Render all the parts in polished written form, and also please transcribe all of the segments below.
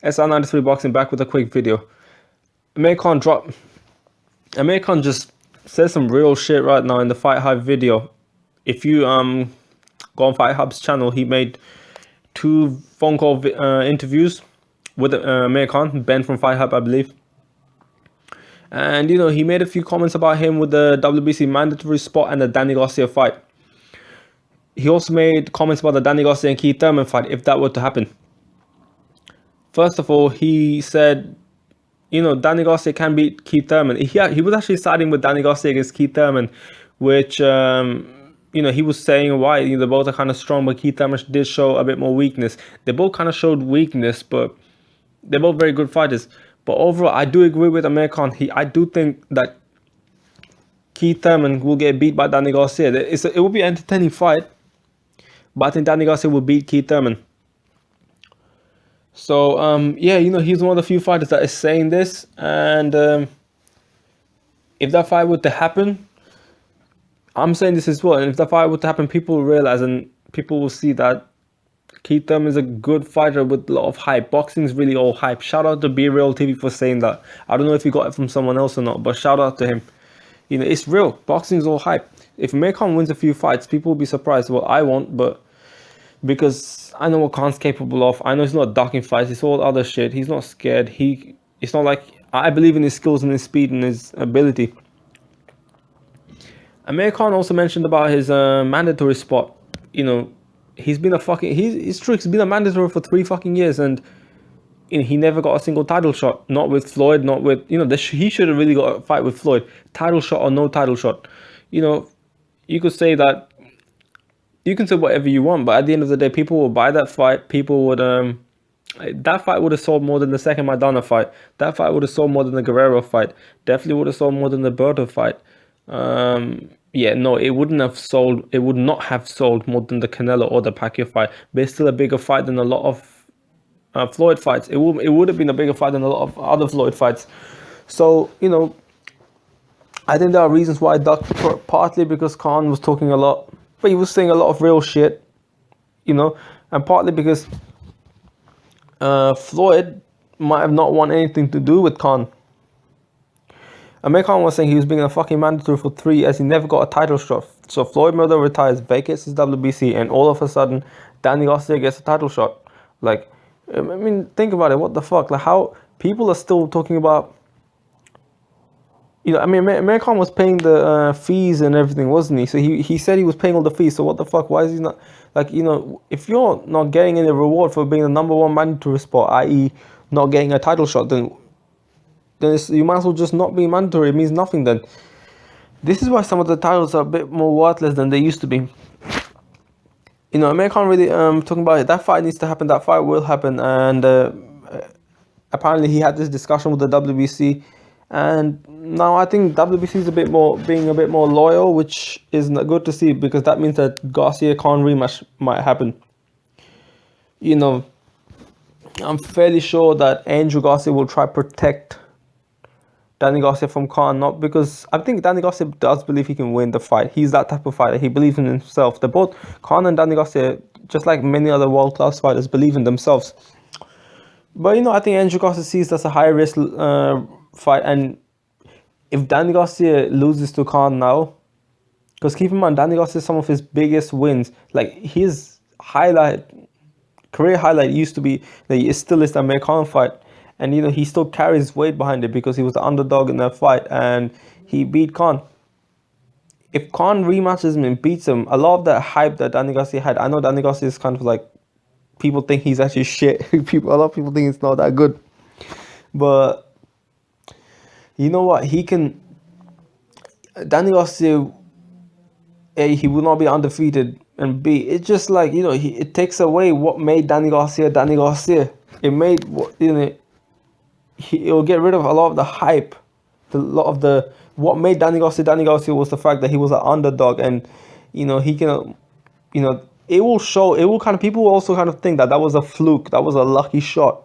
SR93 Boxing back with a quick video. Amir Khan just says some real shit right now in the Fight Hub video. If you go on Fight Hub's channel, he made 2 phone call interviews with Amir Khan, Ben from Fight Hub, I believe. And he made a few comments about him with the WBC mandatory spot and the Danny Garcia fight. He also made comments about the Danny Garcia and Keith Thurman fight, if that were to happen. First of all, he said, Danny Garcia can beat Keith Thurman. He was actually siding with Danny Garcia against Keith Thurman, which, he was saying why they both are kind of strong, but Keith Thurman did show a bit more weakness. They both kind of showed weakness, but they're both very good fighters. But overall, I do agree with Amir Khan. I do think that Keith Thurman will get beat by Danny Garcia. It will be an entertaining fight, but I think Danny Garcia will beat Keith Thurman. So, he's one of the few fighters that is saying this. And if that fight were to happen, I'm saying this as well. And if that fight were to happen, people will realize and people will see that Keith Thurman is a good fighter with a lot of hype. Boxing is really all hype. Shout out to Be Real TV for saying that. I don't know if he got it from someone else or not, but shout out to him. It's real. Boxing is all hype. If Amir Khan wins a few fights, people will be surprised. Well, I won't, but because I know what Khan's capable of. I know he's not ducking fights. It's all other shit. He's not scared. It's not like I believe in his skills and his speed and his ability. Amir Khan also mentioned about his mandatory spot. He's been it's true. He's been a mandatory for 3 fucking years, and he never got a single title shot. Not with Floyd. Not with he should have really got a fight with Floyd. Title shot or no title shot. You could say that. You can say whatever you want, but at the end of the day, people will buy that fight. People would that fight would have sold more than the second Maidana fight. That fight would have sold more than the Guerrero fight. Definitely would have sold more than the Berto fight. It wouldn't have sold. It would not have sold more than the Canelo or the Pacquiao fight. But it's still a bigger fight than a lot of Floyd fights. It would have been a bigger fight than a lot of other Floyd fights. So I think there are reasons why I ducked, partly because Khan was talking a lot, but he was saying a lot of real shit, and partly because Floyd might have not want anything to do with Khan. Amir Khan was saying he was being a fucking mandatory for 3 years. He never got a title shot. So Floyd Mayweather retires, vacates his WBC, and all of a sudden, Danny Garcia gets a title shot. Like, I mean, think about it. What the fuck? Like, how people are still talking about. Amir Khan was paying the fees and everything, wasn't he? So he said he was paying all the fees. So what the fuck? Why is he not? Like, if you're not getting any reward for being the #1 mandatory spot, i.e., not getting a title shot, then you might as well just not be mandatory. It means nothing then. This is why some of the titles are a bit more worthless than they used to be. Amir Khan really talking about it. That fight needs to happen. That fight will happen. And apparently he had this discussion with the WBC. And now I think WBC is being a bit more loyal, which is good to see, because that means that Garcia Khan rematch might happen. I'm fairly sure that Angel Garcia will try to protect Danny Garcia from Khan, not because I think Danny Garcia does believe he can win the fight. He's that type of fighter. He believes in himself. They're both, Khan and Danny Garcia, just like many other world-class fighters, believe in themselves. But I think Angel Garcia sees that's a high risk fight, and if Danny Garcia loses to Khan now, because keep in mind, Danny Garcia, some of his biggest wins, like his career highlight used to be, it still is the Amir Khan fight. And he still carries weight behind it because he was the underdog in that fight and he beat Khan. If Khan rematches him and beats him, a lot of that hype that Danny Garcia had, I know Danny Garcia is kind of like, people think he's actually shit. A lot of people think it's not that good. But you know what? Danny Garcia, A, he will not be undefeated, and B, it's just like, it takes away what made Danny Garcia Danny Garcia. It made, it will get rid of a lot of the hype. What made Danny Garcia was the fact that he was an underdog, and he can, it will show. It will people will also kind of think that was a fluke, that was a lucky shot,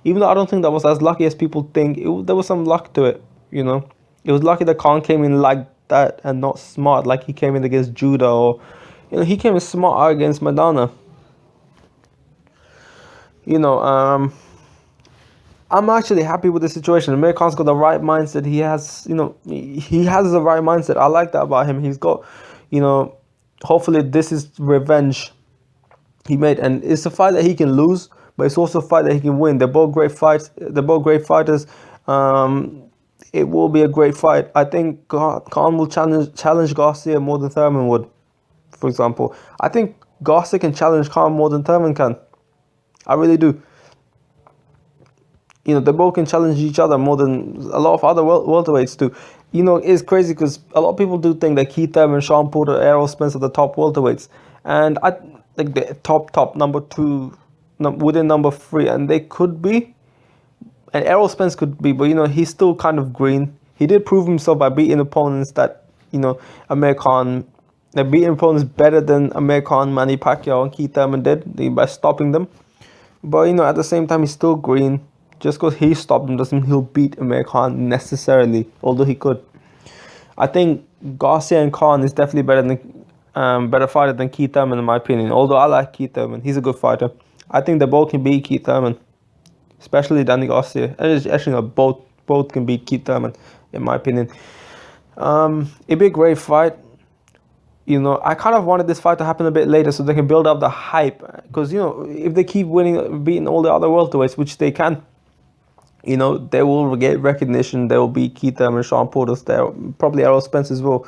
even though I don't think that was as lucky as people think. There was some luck to it. It was lucky that Khan came in like that and not smart, like he came in against Judah, or he came in smart against Maidana. I'm actually happy with the situation. Amir Khan's got the right mindset. He has, he has the right mindset. I like that about him. He's got, you know, hopefully this is revenge he made, and it's a fight that he can lose, but it's also a fight that he can win. They're both great fights. They're both great fighters. Um, it will be a great fight. I think Khan will challenge Garcia more than Thurman would. For example, I think Garcia can challenge Khan more than Thurman can. I really do. They both can challenge each other more than a lot of other welterweights do. It's crazy because a lot of people do think that Keith Thurman, Sean Porter, Errol Spence are the top welterweights, and I like the top number two, within number three, and they could be, and Errol Spence could be, but he's still kind of green. He did prove himself by beating opponents that Amir Khan, beating opponents better than Amir Khan, Manny Pacquiao, and Keith Thurman did by stopping them. But at the same time, he's still green. Just because he stopped him doesn't mean he'll beat Amir Khan necessarily, although he could. I think Garcia and Khan is definitely better fighter than Keith Thurman in my opinion. Although I like Keith Thurman, he's a good fighter. I think they both can beat Keith Thurman, especially Danny Garcia. Actually, no, both can beat Keith Thurman in my opinion. It'd be a great fight. I kind of wanted this fight to happen a bit later so they can build up the hype. Because, if they keep beating all the other welterweights, which they can, they will get recognition. They will beat Keith Thurman, Sean Porter, probably Errol Spence as well.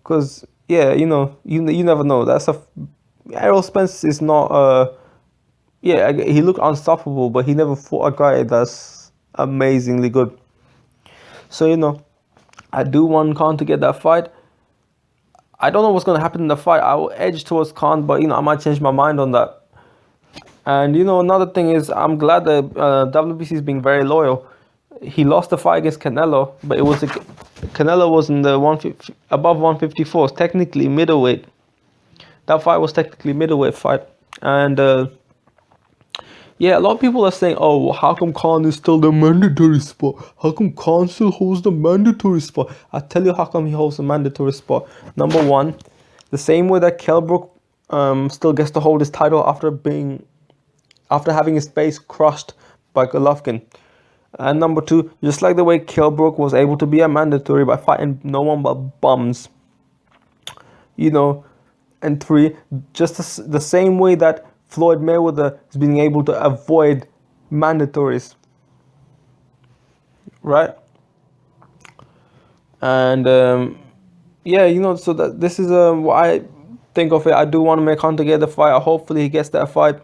Because, you never know. Errol Spence is not, he looked unstoppable, but he never fought a guy that's amazingly good. So, I do want Khan to get that fight. I don't know what's going to happen in the fight. I will edge towards Khan, but, I might change my mind on that. And, another thing is I'm glad that WBC is being very loyal. He lost the fight against Canelo, but Canelo was in the above 154, technically middleweight. That fight was technically middleweight fight. And, a lot of people are saying, oh, how come Khan is still the mandatory spot? How come Khan still holds the mandatory spot? I'll tell you how come he holds the mandatory spot. Number one, the same way that Kell Brook still gets to hold his title after having his face crushed by Golovkin. And number two, just like the way Kell Brook was able to be a mandatory by fighting no one but bums. And three, just the same way that Floyd Mayweather is being able to avoid mandatories, right? And so that this is what I think of it. I do want to make Hunter get the fight. Hopefully he gets that fight.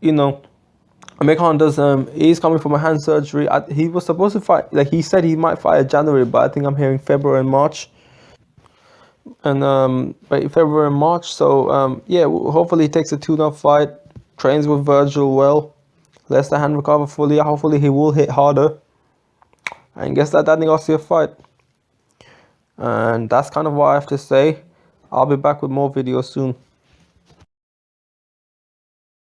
Amir Khan does. He's coming from a hand surgery. He was supposed to fight. Like he said, he might fight in January, but I think I'm hearing February and March. And February and March. So hopefully he takes a tune-up fight, trains with Virgil well, lets the hand recover fully. Hopefully he will hit harder and gets that Danny Garcia fight. And that's kind of what I have to say. I'll be back with more videos soon.